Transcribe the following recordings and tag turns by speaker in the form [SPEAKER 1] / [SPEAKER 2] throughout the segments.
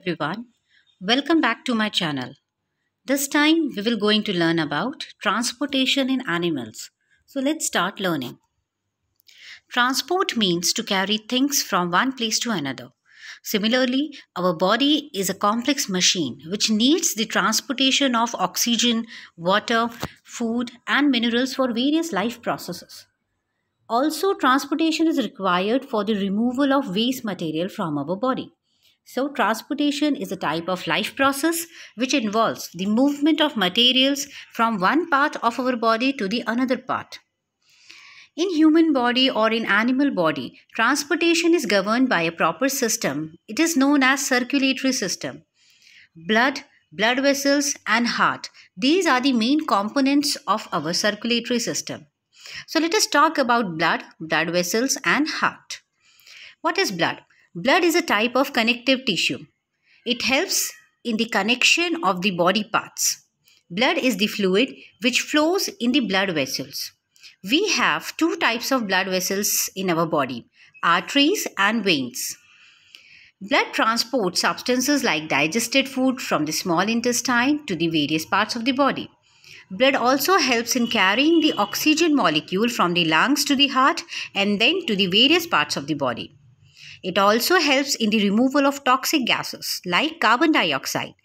[SPEAKER 1] Everyone, welcome back to my channel. This time we will going to learn about transportation in animals. So let's start learning. Transport means to carry things from one place to another. Similarly, our body is a complex machine which needs the transportation of oxygen, water, food and minerals for various life processes. Also, transportation is required for the removal of waste material from our body. So, transportation is a type of life process which involves the movement of materials from one part of our body to the another part. In human body or in animal body, transportation is governed by a proper system. It is known as circulatory system. Blood, blood vessels and heart. These are the main components of our circulatory system. So let us talk about blood, blood vessels and heart. What is blood? Blood is a type of connective tissue. It helps in the connection of the body parts. Blood is the fluid which flows in the blood vessels. We have two types of blood vessels in our body, arteries and veins. Blood transports substances like digested food from the small intestine to the various parts of the body. Blood also helps in carrying the oxygen molecule from the lungs to the heart and then to the various parts of the body. It also helps in the removal of toxic gases like carbon dioxide.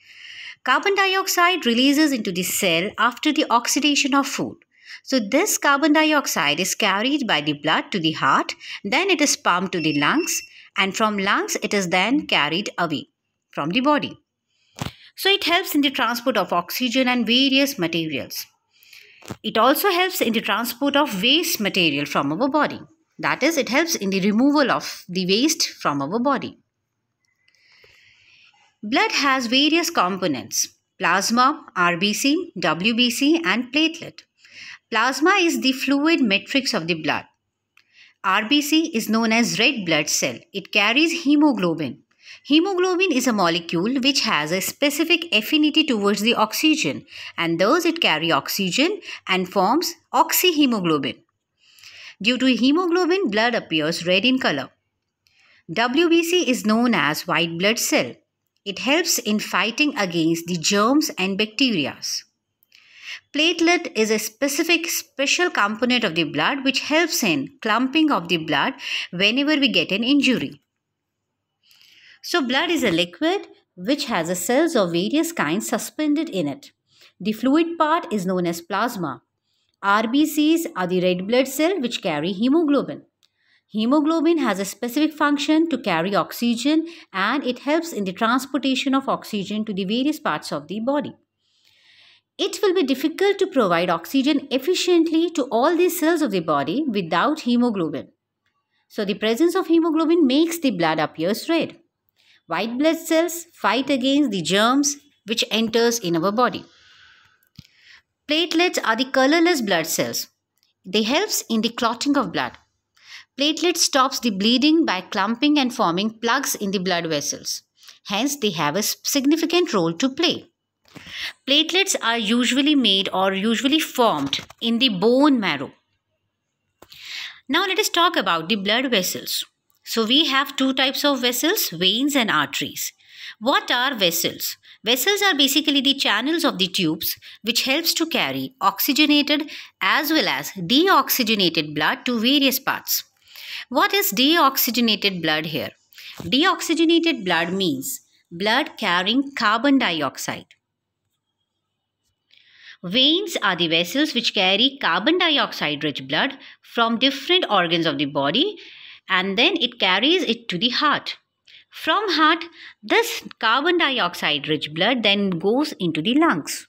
[SPEAKER 1] Carbon dioxide releases into the cell after the oxidation of food. So this carbon dioxide is carried by the blood to the heart, then it is pumped to the lungs, and from lungs it is then carried away from the body. So it helps in the transport of oxygen and various materials. It also helps in the transport of waste material from our body. That is, it helps in the removal of the waste from our body. Blood has various components: plasma, RBC, WBC and platelet. Plasma is the fluid matrix of the blood. RBC is known as red blood cell. It carries hemoglobin. Hemoglobin is a molecule which has a specific affinity towards the oxygen, and thus it carries oxygen and forms oxyhemoglobin. Due to hemoglobin, blood appears red in color. WBC is known as white blood cell. It helps in fighting against the germs and bacteria. Platelet is a special component of the blood which helps in clumping of the blood whenever we get an injury. So blood is a liquid which has a cells of various kinds suspended in it. The fluid part is known as plasma. RBCs are the red blood cell which carry hemoglobin. Hemoglobin has a specific function to carry oxygen and it helps in the transportation of oxygen to the various parts of the body. It will be difficult to provide oxygen efficiently to all these cells of the body without hemoglobin. So the presence of hemoglobin makes the blood appears red. White blood cells fight against the germs which enters in our body. Platelets are the colorless blood cells. They helps in the clotting of blood. Platelet stops the bleeding by clumping and forming plugs in the blood vessels. Hence, they have a significant role to play. Platelets are usually made or usually formed in the bone marrow. Now let us talk about the blood vessels. So we have two types of vessels, veins and arteries. What are vessels? Vessels are basically the channels of the tubes which helps to carry oxygenated as well as deoxygenated blood to various parts. What is deoxygenated blood here? Deoxygenated blood means blood carrying carbon dioxide. Veins are the vessels which carry carbon dioxide rich blood from different organs of the body and then it carries it to the heart. From heart, this carbon dioxide rich blood then goes into the lungs.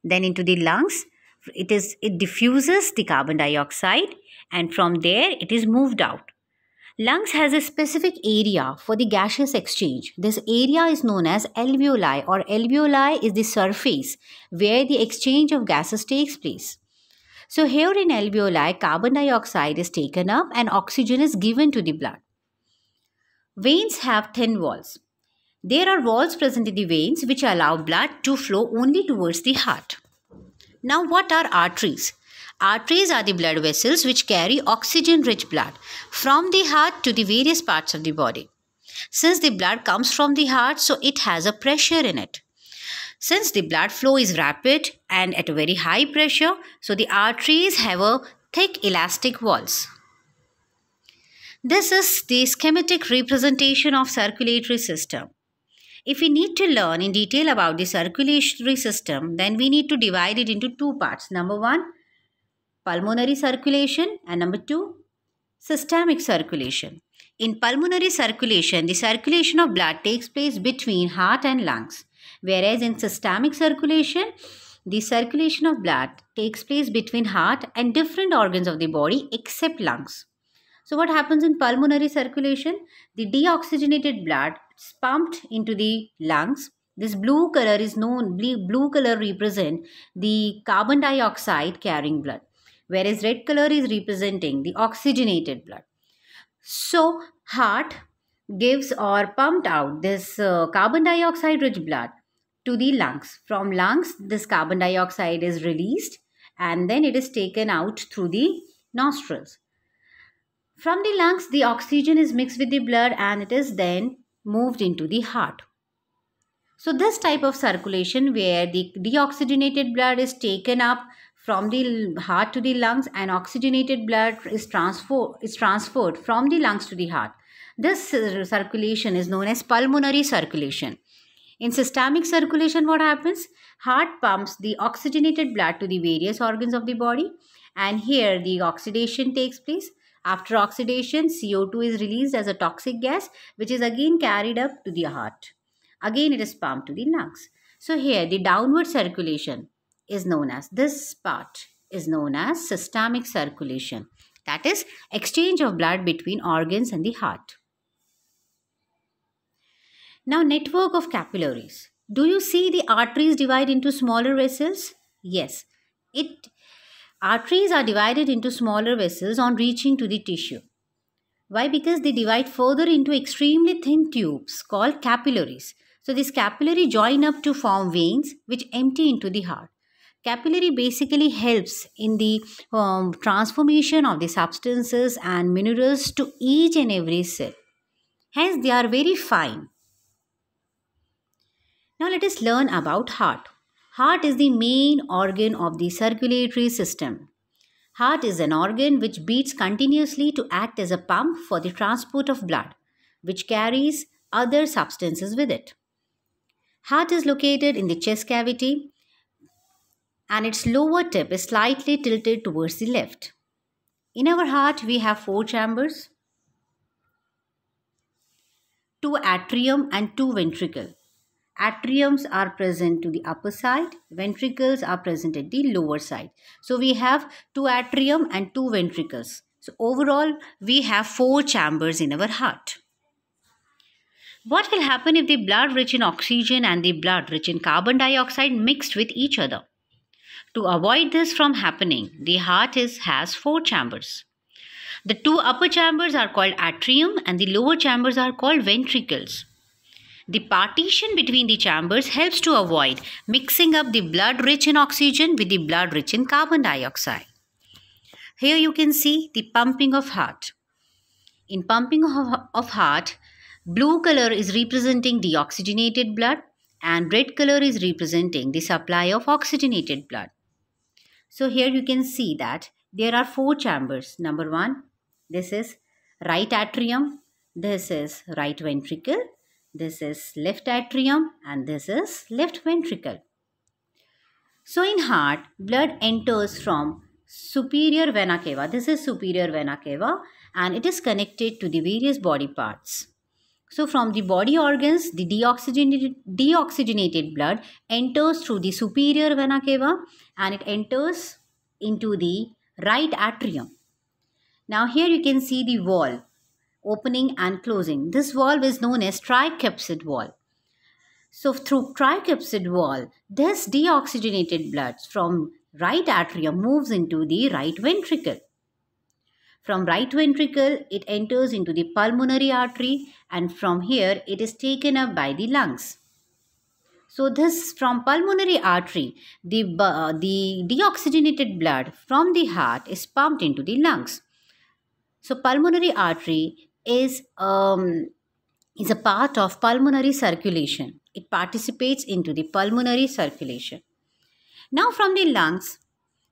[SPEAKER 1] Then into the lungs, it diffuses the carbon dioxide and from there it is moved out. Lungs has a specific area for the gaseous exchange. This area is known as alveoli, or alveoli is the surface where the exchange of gases takes place. So here in alveoli, carbon dioxide is taken up and oxygen is given to the blood. Veins have thin walls. There are walls present in the veins which allow blood to flow only towards the heart. Now what are arteries? Arteries are the blood vessels which carry oxygen-rich blood from the heart to the various parts of the body. Since the blood comes from the heart, so it has a pressure in it. Since the blood flow is rapid and at a very high pressure, so the arteries have a thick elastic walls. This is the schematic representation of circulatory system. If we need to learn in detail about the circulatory system, then we need to divide it into two parts. Number one, pulmonary circulation, and number two, systemic circulation. In pulmonary circulation, the circulation of blood takes place between heart and lungs, whereas in systemic circulation, the circulation of blood takes place between heart and different organs of the body except lungs. So what happens in pulmonary circulation? The deoxygenated blood is pumped into the lungs. This blue color is known, blue color represent the carbon dioxide carrying blood, whereas red color is representing the oxygenated blood. So heart gives or pumped out this carbon dioxide rich blood to the lungs. From lungs, this carbon dioxide is released and then it is taken out through the nostrils. From the lungs, the oxygen is mixed with the blood and it is then moved into the heart. So this type of circulation where the deoxygenated blood is taken up from the heart to the lungs and oxygenated blood is transferred from the lungs to the heart. This circulation is known as pulmonary circulation. In systemic circulation, what happens? Heart pumps the oxygenated blood to the various organs of the body, and here the oxidation takes place. After oxidation, CO2 is released as a toxic gas, which is again carried up to the heart. Again, it is pumped to the lungs. So here, the downward circulation is known as, this part is known as systemic circulation. That is, exchange of blood between organs and the heart. Now, network of capillaries. Do you see the arteries divide into smaller vessels? Yes. Arteries are divided into smaller vessels on reaching to the tissue. Why? Because they divide further into extremely thin tubes called capillaries. So these capillary join up to form veins which empty into the heart. Capillary basically helps in the transformation of the substances and minerals to each and every cell. Hence, they are very fine. Now let us learn about heart. Heart is the main organ of the circulatory system. Heart is an organ which beats continuously to act as a pump for the transport of blood, which carries other substances with it. Heart is located in the chest cavity and its lower tip is slightly tilted towards the left. In our heart, we have 4 chambers, 2 atrium and 2 ventricle. Atriums are present to the upper side, ventricles are present at the lower side. So we have 2 atrium and 2 ventricles. So overall, we have 4 chambers in our heart. What will happen if the blood rich in oxygen and the blood rich in carbon dioxide mixed with each other? To avoid this from happening, the heart has 4 chambers. The 2 upper chambers are called atrium and the lower chambers are called ventricles. The partition between the chambers helps to avoid mixing up the blood rich in oxygen with the blood rich in carbon dioxide. Here you can see the pumping of heart. In pumping of heart, blue color is representing deoxygenated blood and red color is representing the supply of oxygenated blood. So here you can see that there are 4 chambers. Number 1, this is right atrium, this is right ventricle, this is left atrium and this is left ventricle. So in heart, blood enters from superior vena cava. This is superior vena cava and it is connected to the various body parts. So from the body organs, the deoxygenated blood enters through the superior vena cava and it enters into the right atrium. Now here you can see the valve opening and closing. This valve is known as tricuspid valve. So through tricuspid valve, this deoxygenated blood from right atrium moves into the right ventricle. From right ventricle, it enters into the pulmonary artery and from here it is taken up by the lungs. So this from pulmonary artery, the deoxygenated blood from the heart is pumped into the lungs. So pulmonary artery is is a part of pulmonary circulation. It participates into the pulmonary circulation. Now from the lungs,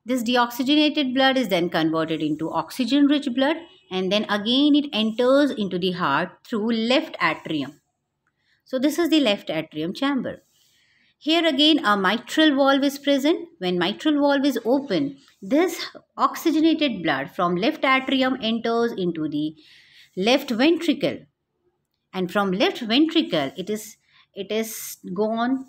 [SPEAKER 1] this deoxygenated blood is then converted into oxygen-rich blood, and then again it enters into the heart through left atrium. So this is the left atrium chamber. Here again a mitral valve is present. When mitral valve is open, this oxygenated blood from left atrium enters into the left ventricle, and from left ventricle it is gone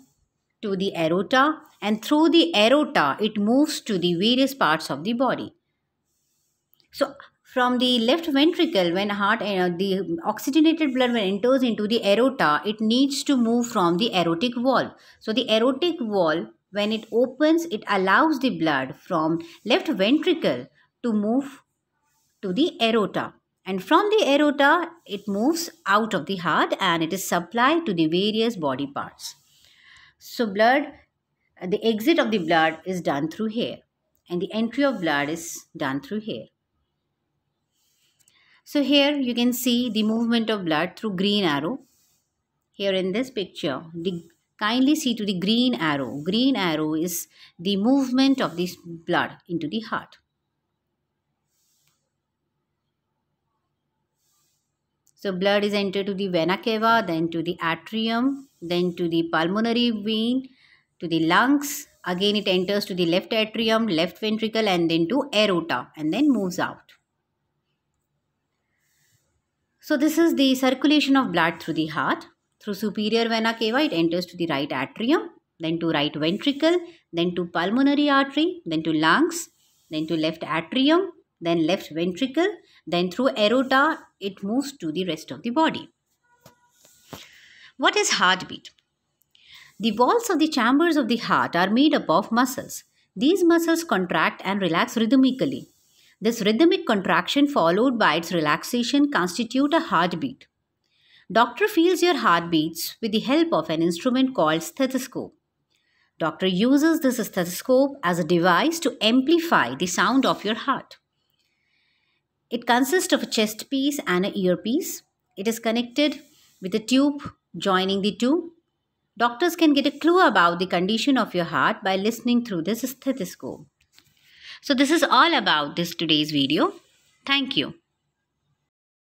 [SPEAKER 1] to the aorta, and through the aorta it moves to the various parts of the body. So from the left ventricle, when the oxygenated blood when enters into the aorta, it needs to move from the aortic valve. So the aortic valve, when it opens, it allows the blood from left ventricle to move to the aorta. And from the aorta, it moves out of the heart and it is supplied to the various body parts. So the exit of the blood is done through here, and the entry of blood is done through here. So here you can see the movement of blood through green arrow. Here in this picture, kindly see to the green arrow. Green arrow is the movement of this blood into the heart. So blood is entered to the vena cava, then to the atrium, then to the pulmonary vein, to the lungs. Again it enters to the left atrium, left ventricle, and then to aorta, and then moves out. So this is the circulation of blood through the heart. Through superior vena cava, it enters to the right atrium, then to right ventricle, then to pulmonary artery, then to lungs, then to left atrium, then left ventricle, then through aorta, it moves to the rest of the body. What is heartbeat? The walls of the chambers of the heart are made up of muscles. These muscles contract and relax rhythmically. This rhythmic contraction followed by its relaxation constitute a heartbeat. Doctor feels your heartbeats with the help of an instrument called stethoscope. Doctor uses this stethoscope as a device to amplify the sound of your heart. It consists of a chest piece and an earpiece. It is connected with a tube joining the two. Doctors can get a clue about the condition of your heart by listening through this stethoscope. So this is all about today's video. Thank you.